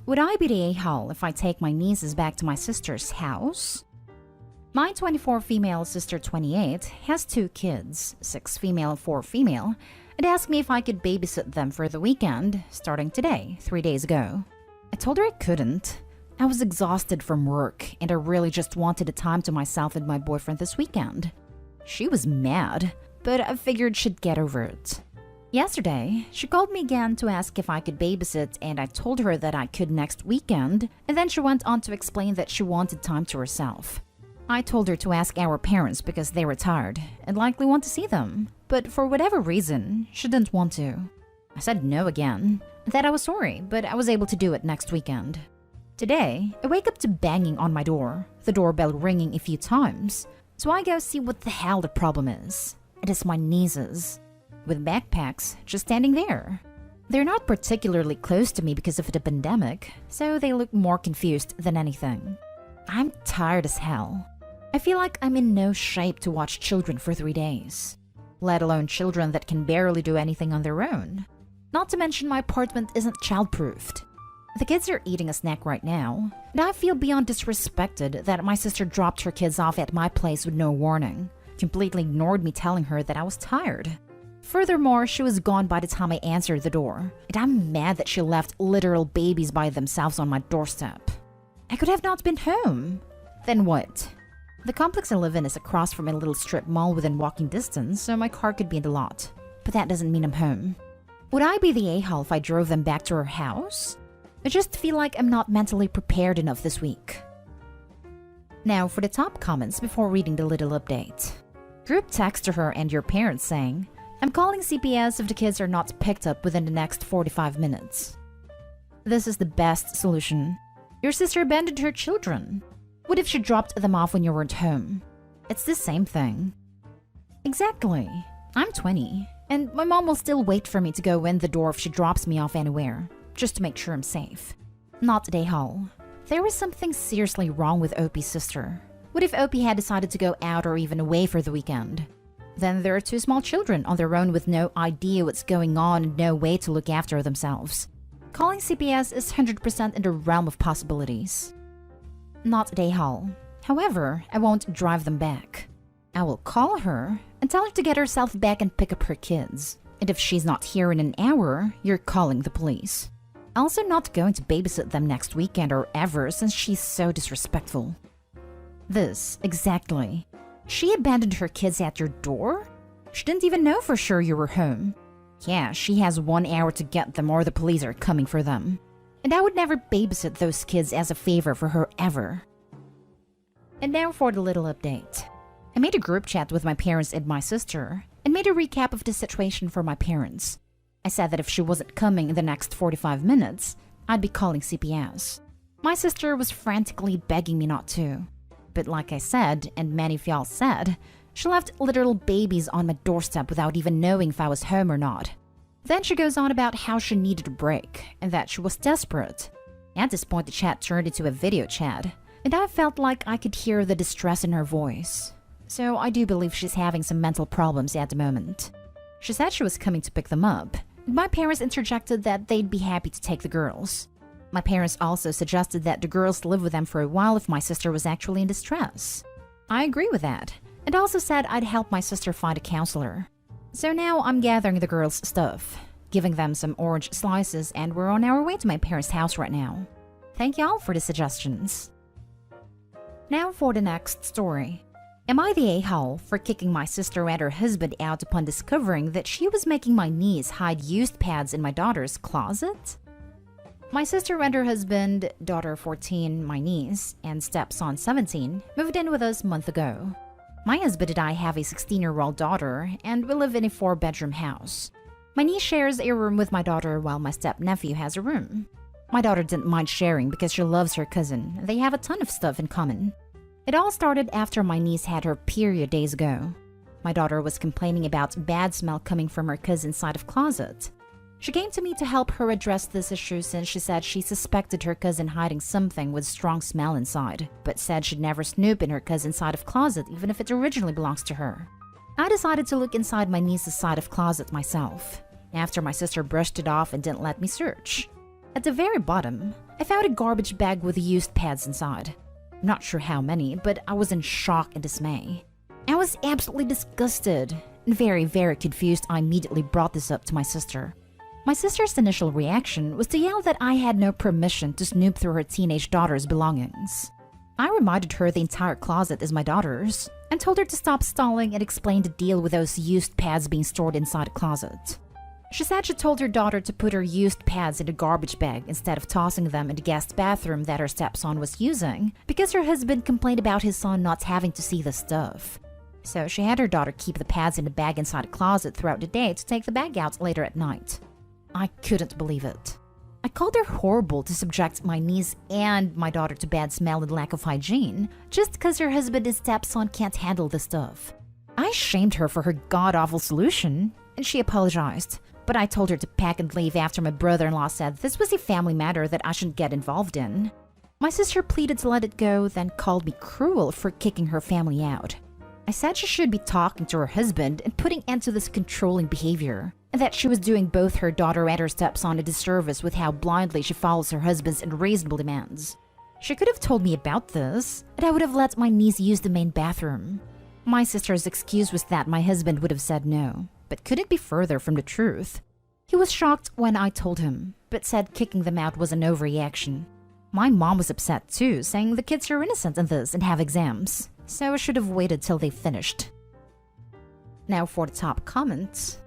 Would I be the a-hole if I take my nieces back to my sister's house? My 24 female sister 28 has 2 kids, 6 female, 4 female, and asked me if I could babysit them for the weekend, starting today, 3 days ago. I told her I couldn't. I was exhausted from work, and I really just wanted the time to myself and my boyfriend this weekend. She was mad, but I figured she'd get over it. Yesterday, she called me again to ask if I could babysit, and I told her that I could next weekend, and then she went on to explain that she wanted time to herself. I told her to ask our parents because they were tired and likely want to see them, but for whatever reason, she didn't want to. I said no again, that I was sorry, but I was able to do it next weekend. Today, I wake up to banging on my door, the doorbell ringing a few times, so I go see what the hell the problem is. It is my nieces, with backpacks just standing there. They're not particularly close to me because of the pandemic, so they look more confused than anything. I'm tired as hell. I feel like I'm in no shape to watch children for 3 days, let alone children that can barely do anything on their own. Not to mention my apartment isn't childproofed. The kids are eating a snack right now, and I feel beyond disrespected that my sister dropped her kids off at my place with no warning, completely ignored me telling her that I was tired. Furthermore, she was gone by the time I answered the door, and I'm mad that she left literal babies by themselves on my doorstep. I could have not been home. Then what? The complex I live in is across from a little strip mall within walking distance, so my car could be in the lot. But that doesn't mean I'm home. Would I be the a-hole if I drove them back to her house? I just feel like I'm not mentally prepared enough this week. Now for the top comments before reading the little update. Group text to her and your parents saying, I'm calling CPS if the kids are not picked up within the next 45 minutes. This is the best solution. Your sister abandoned her children. What if she dropped them off when you weren't home? It's the same thing. Exactly. I'm 20, and my mom will still wait for me to go in the door if she drops me off anywhere, just to make sure I'm safe. Not the a-hole. There was something seriously wrong with Opie's sister. What if Opie had decided to go out or even away for the weekend? Then there are 2 small children on their own with no idea what's going on and no way to look after themselves. Calling CPS is 100% in the realm of possibilities. Not the a-hole. However, I won't drive them back. I will call her and tell her to get herself back and pick up her kids. And if she's not here in an hour, you're calling the police. Also not going to babysit them next weekend or ever since she's so disrespectful. This, exactly. She abandoned her kids at your door? She didn't even know for sure you were home. Yeah, she has 1 hour to get them or the police are coming for them. And I would never babysit those kids as a favor for her ever. And now for the little update. I made a group chat with my parents and my sister and made a recap of the situation for my parents. I said that if she wasn't coming in the next 45 minutes, I'd be calling CPS. My sister was frantically begging me not to. But like I said, and many of y'all said, she left literal babies on my doorstep without even knowing if I was home or not. Then she goes on about how she needed a break and that she was desperate. At this point, the chat turned into a video chat, and I felt like I could hear the distress in her voice. So I do believe she's having some mental problems at the moment. She said she was coming to pick them up, and my parents interjected that they'd be happy to take the girls. My parents also suggested that the girls live with them for a while if my sister was actually in distress. I agree with that, and also said I'd help my sister find a counselor. So now I'm gathering the girls' stuff, giving them some orange slices, and we're on our way to my parents' house right now. Thank y'all for the suggestions. Now for the next story. Am I the a-hole for kicking my sister and her husband out upon discovering that she was making my niece hide used pads in my daughter's closet? My sister and her husband, daughter 14, my niece, and stepson 17, moved in with us a month ago. My husband and I have a 16-year-old daughter, and we live in a 4-bedroom house. My niece shares a room with my daughter while my step-nephew has a room. My daughter didn't mind sharing because she loves her cousin. They have a ton of stuff in common. It all started after my niece had her period days ago. My daughter was complaining about bad smell coming from her cousin's side of closet. She came to me to help her address this issue since she said she suspected her cousin hiding something with strong smell inside, but said she'd never snoop in her cousin's side of closet even if it originally belongs to her. I decided to look inside my niece's side of closet myself, after my sister brushed it off and didn't let me search. At the very bottom, I found a garbage bag with used pads inside. I'm not sure how many, but I was in shock and dismay. I was absolutely disgusted and very, very confused. I immediately brought this up to my sister. My sister's initial reaction was to yell that I had no permission to snoop through her teenage daughter's belongings. I reminded her the entire closet is my daughter's and told her to stop stalling and explain the deal with those used pads being stored inside a closet. She said she told her daughter to put her used pads in a garbage bag instead of tossing them in the guest bathroom that her stepson was using because her husband complained about his son not having to see the stuff. So she had her daughter keep the pads in the bag inside a closet throughout the day to take the bag out later at night. I couldn't believe it. I called her horrible to subject my niece and my daughter to bad smell and lack of hygiene just because her husband and stepson can't handle the stuff. I shamed her for her god-awful solution, and she apologized. But I told her to pack and leave after my brother-in-law said this was a family matter that I shouldn't get involved in. My sister pleaded to let it go, then called me cruel for kicking her family out. I said she should be talking to her husband and putting end to this controlling behavior, and that she was doing both her daughter and her stepson a disservice with how blindly she follows her husband's unreasonable demands. She could have told me about this, and I would have let my niece use the main bathroom. My sister's excuse was that my husband would have said no, but couldn't be further from the truth. He was shocked when I told him, but said kicking them out was an overreaction. My mom was upset too, saying the kids are innocent in this and have exams, so I should have waited till they finished. Now for the top comments.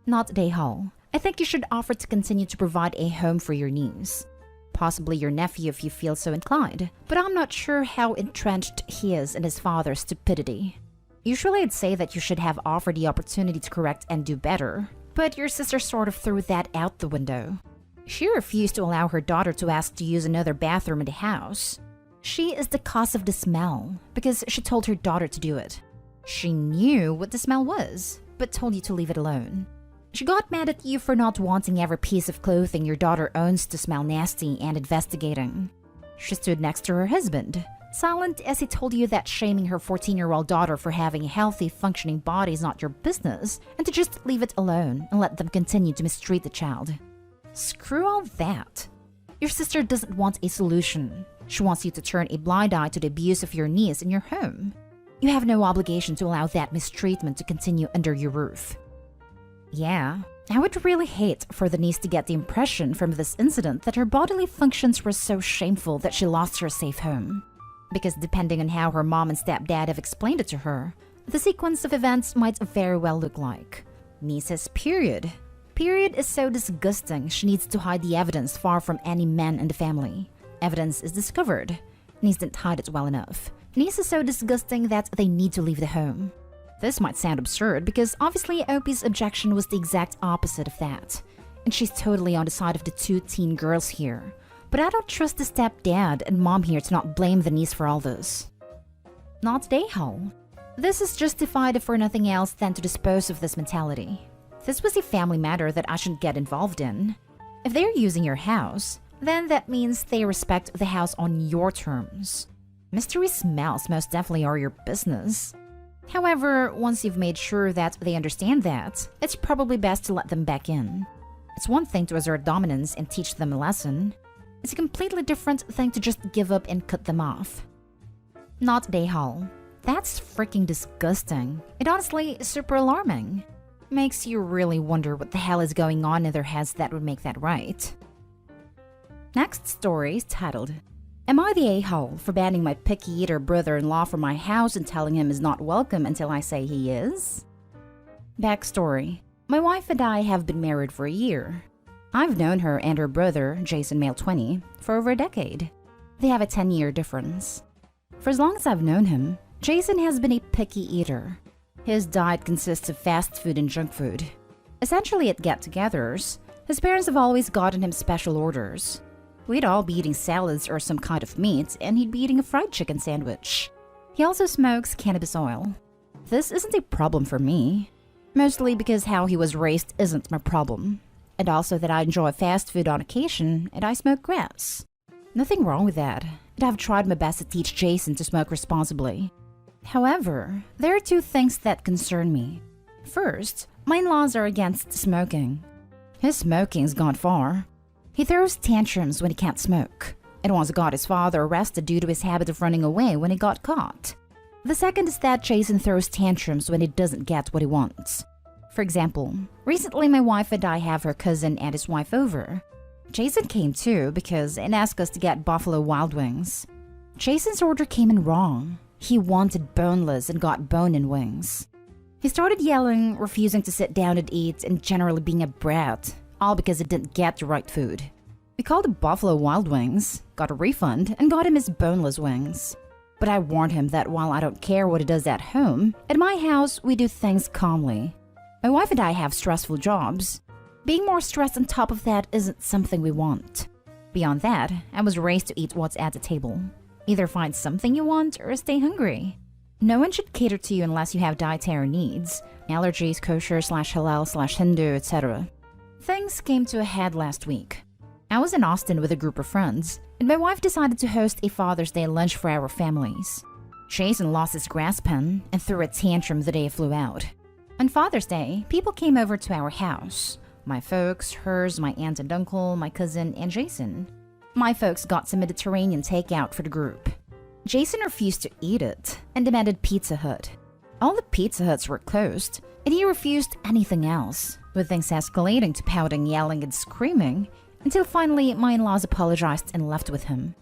Not day hall. I think you should offer to continue to provide a home for your niece. Possibly your nephew if you feel so inclined, but I'm not sure how entrenched he is in his father's stupidity. Usually I'd say that you should have offered the opportunity to correct and do better, but your sister sort of threw that out the window. She refused to allow her daughter to ask to use another bathroom in the house. She is the cause of the smell because she told her daughter to do it. She knew what the smell was, but told you to leave it alone. She got mad at you for not wanting every piece of clothing your daughter owns to smell nasty and investigating. She stood next to her husband, silent as he told you that shaming her 14-year-old daughter for having a healthy, functioning body is not your business, and to just leave it alone and let them continue to mistreat the child. Screw all that. Your sister doesn't want a solution. She wants you to turn a blind eye to the abuse of your niece in your home. You have no obligation to allow that mistreatment to continue under your roof. Yeah, I would really hate for the niece to get the impression from this incident that her bodily functions were so shameful that she lost her safe home. Because depending on how her mom and stepdad have explained it to her, the sequence of events might very well look like. Niece's period. Period is so disgusting she needs to hide the evidence far from any men in the family. Evidence is discovered. Niece didn't hide it well enough. Niece is so disgusting that they need to leave the home. This might sound absurd because obviously Opie's objection was the exact opposite of that. And she's totally on the side of the two teen girls here. But I don't trust the stepdad and mom here to not blame the niece for all this. Not day hall. This is justified if for nothing else than to dispose of this mentality. This was a family matter that I shouldn't get involved in. If they're using your house, then that means they respect the house on your terms. Mystery smells most definitely are your business. However, once you've made sure that they understand that, it's probably best to let them back in. It's one thing to assert dominance and teach them a lesson. It's a completely different thing to just give up and cut them off. Not day hall. That's freaking disgusting. It honestly is super alarming. Makes you really wonder what the hell is going on in their heads that would make that right. Next story is titled, Am I the a-hole for banning my picky eater brother-in-law from my house and telling him he's not welcome until I say he is? Backstory. My wife and I have been married for a year. I've known her and her brother, Jason male 20, for over a decade. They have a 10-year difference. For as long as I've known him, Jason has been a picky eater. His diet consists of fast food and junk food. Essentially at get-togethers, his parents have always gotten him special orders. We'd all be eating salads or some kind of meat, and he'd be eating a fried chicken sandwich. He also smokes cannabis oil. This isn't a problem for me, mostly because how he was raised isn't my problem, and also that I enjoy fast food on occasion and I smoke grass. Nothing wrong with that, and I've tried my best to teach Jason to smoke responsibly. However, there are two things that concern me. First, my in-laws are against smoking. His smoking's gone far. He throws tantrums when he can't smoke, and once got his father arrested due to his habit of running away when he got caught. The second is that Jason throws tantrums when he doesn't get what he wants. For example, recently my wife and I have her cousin and his wife over. Jason came too and asked us to get Buffalo Wild Wings. Jason's order came in wrong. He wanted boneless and got bone-in wings. He started yelling, refusing to sit down and eat, and generally being a brat, all because he didn't get the right food. We called it Buffalo Wild Wings, got a refund, and got him his boneless wings. But I warned him that while I don't care what he does at home, at my house we do things calmly. My wife and I have stressful jobs. Being more stressed on top of that isn't something we want. Beyond that, I was raised to eat what's at the table. Either find something you want or stay hungry. No one should cater to you unless you have dietary needs, allergies, kosher/halal/Hindu, etc. Things came to a head last week. I was in Austin with a group of friends, and my wife decided to host a Father's Day lunch for our families. Jason lost his grass pen and threw a tantrum the day it flew out. On Father's Day, people came over to our house. My folks, hers, my aunt and uncle, my cousin, and Jason. My folks got some Mediterranean takeout for the group. Jason refused to eat it and demanded Pizza Hut. All the Pizza Huts were closed, and he refused anything else, with things escalating to pouting, yelling, and screaming, until finally my in-laws apologized and left with him.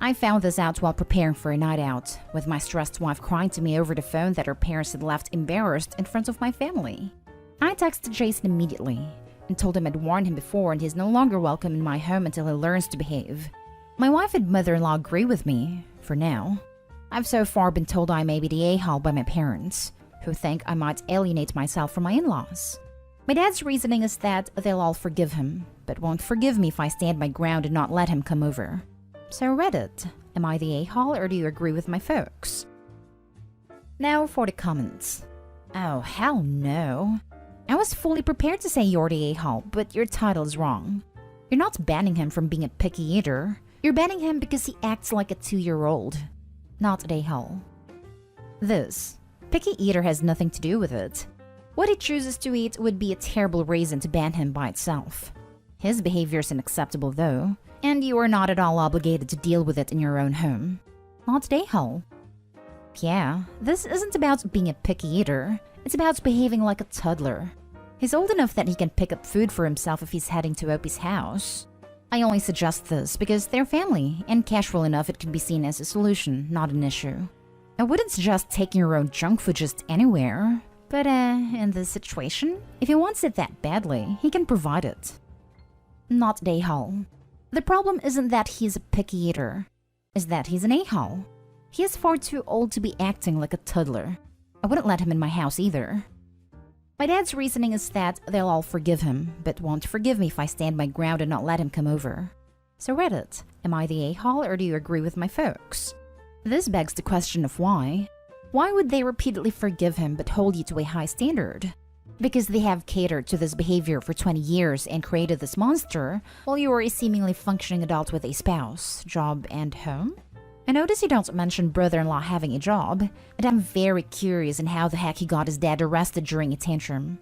I found this out while preparing for a night out, with my stressed wife crying to me over the phone that her parents had left embarrassed in front of my family. I texted Jason immediately and told him I'd warned him before and he's no longer welcome in my home until he learns to behave. My wife and mother-in-law agree with me, for now. I've so far been told I may be the a-hole by my parents, who think I might alienate myself from my in-laws. My dad's reasoning is that they'll all forgive him, but won't forgive me if I stand my ground and not let him come over. So Reddit, am I the a-hole or do you agree with my folks? Now for the comments. Oh, hell no. I was fully prepared to say you're the a-hole, but your title is wrong. You're not banning him from being a picky eater. You're banning him because he acts like a 2-year-old. Not an a-hole. This. Picky eater has nothing to do with it. What he chooses to eat would be a terrible reason to ban him by itself. His behavior is unacceptable though, and you are not at all obligated to deal with it in your own home. Not an a-hole. Yeah, this isn't about being a picky eater. It's about behaving like a toddler. He's old enough that he can pick up food for himself if he's heading to Opie's house. I only suggest this because they're family, and casual enough it can be seen as a solution, not an issue. I wouldn't suggest taking your own junk food just anywhere, but in this situation, if he wants it that badly, he can provide it. Not an a-hole. The problem isn't that he's a picky eater, it's that he's an a-hole. He is far too old to be acting like a toddler. I wouldn't let him in my house either. My dad's reasoning is that they'll all forgive him, but won't forgive me if I stand my ground and not let him come over. So Reddit, am I the a-hole or do you agree with my folks? This begs the question of why. Why would they repeatedly forgive him but hold you to a high standard? Because they have catered to this behavior for 20 years and created this monster, while you are a seemingly functioning adult with a spouse, job, and home? I notice you don't mention brother-in-law having a job, and I'm very curious in how the heck he got his dad arrested during a tantrum.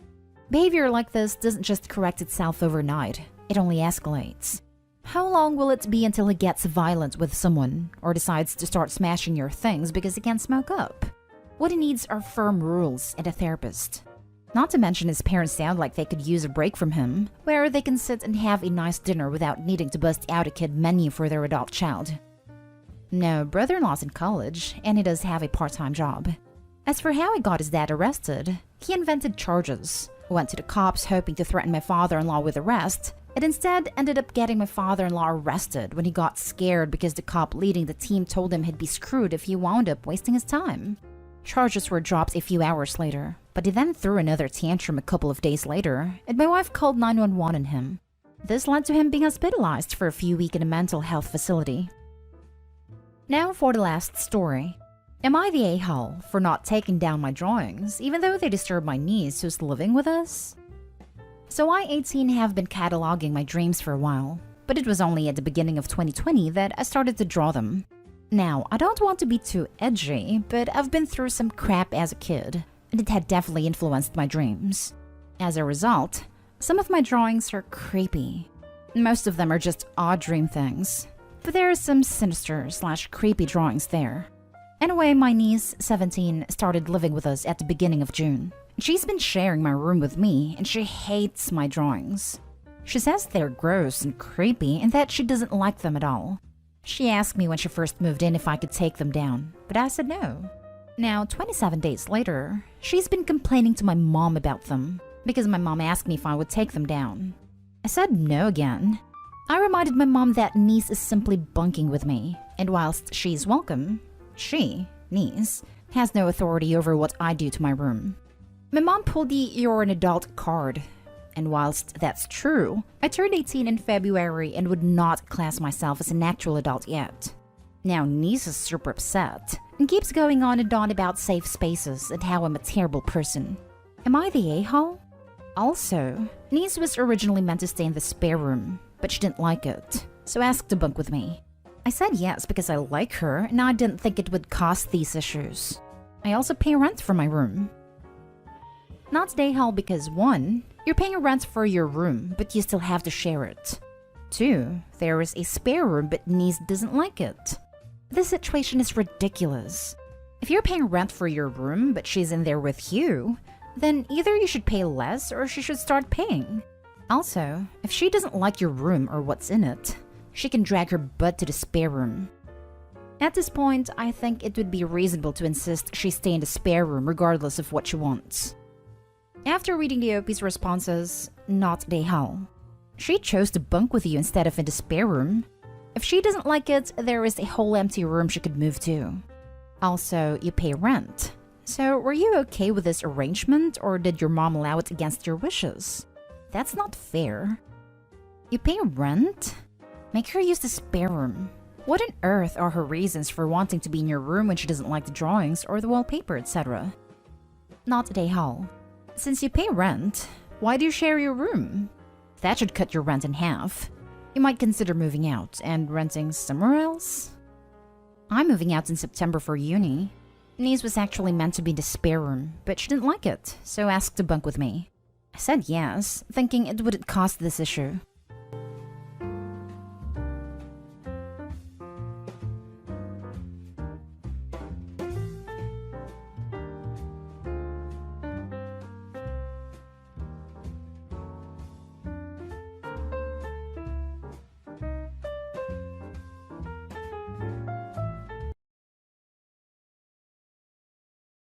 Behavior like this doesn't just correct itself overnight, it only escalates. How long will it be until he gets violent with someone, or decides to start smashing your things because he can't smoke up? What he needs are firm rules and a therapist. Not to mention his parents sound like they could use a break from him, where they can sit and have a nice dinner without needing to bust out a kid menu for their adult child. No, brother-in-law's in college, and he does have a part-time job. As for how he got his dad arrested, he invented charges, went to the cops hoping to threaten my father-in-law with arrest, and instead ended up getting my father-in-law arrested when he got scared because the cop leading the team told him he'd be screwed if he wound up wasting his time. Charges were dropped a few hours later, but he then threw another tantrum a couple of days later, and my wife called 911 on him. This led to him being hospitalized for a few weeks in a mental health facility. Now for the last story. Am I the a-hole for not taking down my drawings, even though they disturb my niece who's living with us? So I, 18, have been cataloging my dreams for a while, but it was only at the beginning of 2020 that I started to draw them. Now, I don't want to be too edgy, but I've been through some crap as a kid, and it had definitely influenced my dreams. As a result, some of my drawings are creepy. Most of them are just odd dream things, but there are some sinister/creepy drawings there. Anyway, my niece, 17, started living with us at the beginning of June. She's been sharing my room with me, and she hates my drawings. She says they're gross and creepy and that she doesn't like them at all. She asked me when she first moved in if I could take them down, but I said no. Now, 27 days later, she's been complaining to my mom about them because my mom asked me if I would take them down. I said no again. I reminded my mom that niece is simply bunking with me, and whilst she's welcome, she, niece, has no authority over what I do to my room. My mom pulled the "you're an adult" card, and whilst that's true, I turned 18 in February and would not class myself as an actual adult yet. Now niece is super upset and keeps going on and on about safe spaces and how I'm a terrible person. Am I the a-hole? Also, niece was originally meant to stay in the spare room, but she didn't like it, so asked to bunk with me. I said yes because I like her and I didn't think it would cause these issues. I also pay rent for my room. Not the a-hole because 1, you're paying rent for your room, but you still have to share it. 2, there is a spare room but niece doesn't like it. This situation is ridiculous. If you're paying rent for your room but she's in there with you, then either you should pay less or she should start paying. Also, if she doesn't like your room or what's in it, she can drag her butt to the spare room. At this point, I think it would be reasonable to insist she stay in the spare room regardless of what she wants. After reading the OP's responses, not the hell. She chose to bunk with you instead of in the spare room. If she doesn't like it, there is a whole empty room she could move to. Also, you pay rent. So, were you okay with this arrangement, or did your mom allow it against your wishes? That's not fair. You pay rent? Make her use the spare room. What on earth are her reasons for wanting to be in your room when she doesn't like the drawings or the wallpaper, etc.? Not the hell. Since you pay rent, why do you share your room? That should cut your rent in half. You might consider moving out and renting somewhere else. I'm moving out in September for uni. Niece was actually meant to be in the spare room, but she didn't like it, so asked to bunk with me. I said yes, thinking it wouldn't cause this issue.